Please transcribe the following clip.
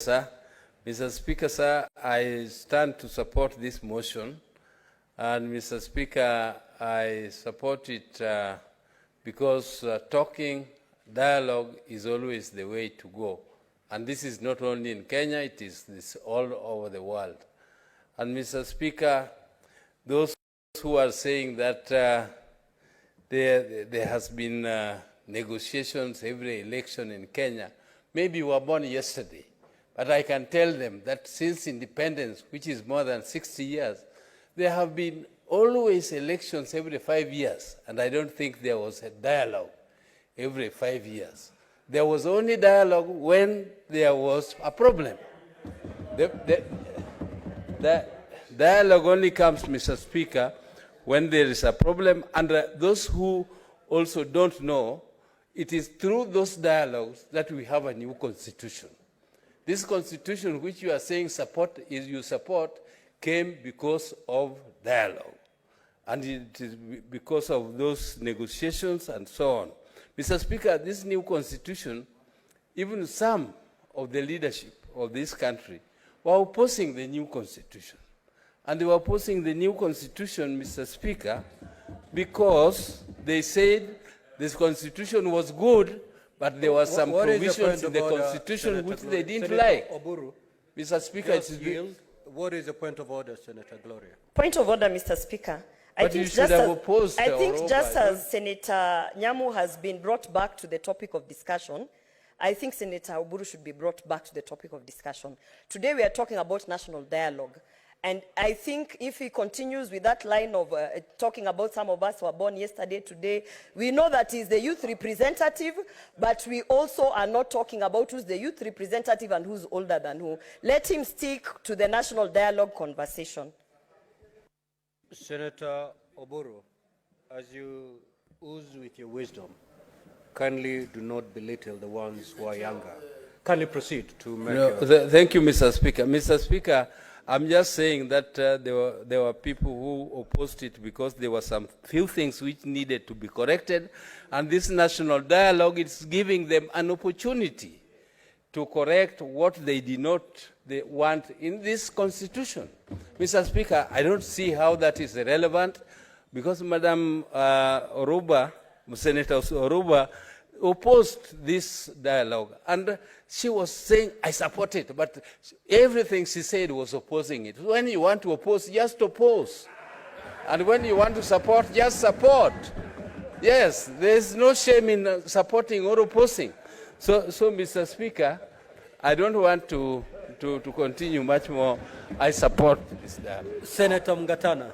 Sir. Mr. Speaker, sir, I stand to support this motion. And Mr. Speaker, I support it because talking, dialogue is always the way to go. And this is not only in Kenya, it is all over the world. And Mr. Speaker, those who are saying that there has been negotiations every election in Kenya, maybe were born yesterday. But I can tell them that since independence, which is more than 60 years, there have been always elections every 5 years. And I don't think there was a dialogue every 5 years. There was only dialogue when there was a problem. The dialogue only comes, Mr. Speaker, when there is a problem. And those who also don't know, it is through those dialogues that we have a new constitution. This constitution, which you are saying you support, came because of dialogue. And it is because of those negotiations and so on. Mr. Speaker, this new constitution, even some of the leadership of this country were opposing the new constitution. And they were opposing the new constitution, Mr. Speaker, because they said this constitution was good, but there were some provisions in the constitution which they didn't like. Oburu, Mr. Speaker, what is the point of order, Senator Gloria? Point of order, Mr. Speaker. I think just as Senator Nyamu has been brought back to the topic of discussion, I think Senator Oburu should be brought back to the topic of discussion. Today we are talking about national dialogue. And I think if he continues with that line of talking about some of us who were born yesterday, today, we know that he's the youth representative, but we also are not talking about who's the youth representative and who's older than who. Let him stick to the national dialogue conversation. Senator Oburu, as you ooze with your wisdom, kindly do not belittle the ones who are younger. Kindly proceed to make Thank you, Mr. Speaker. Mr. Speaker, I'm just saying that there were people who opposed it because there were some few things which needed to be corrected, and this national dialogue is giving them an opportunity to correct what they did not want in this constitution. Mr. Speaker, I don't see how that is relevant because Madam Senator Orwoba opposed this dialogue, and she was saying, I support it, but everything she said was opposing it. When you want to oppose, just oppose. And when you want to support, just support. Yes, there's no shame in supporting or opposing. So Mr. Speaker, I don't want to continue much more. I support this dialogue. Senator Mgatana.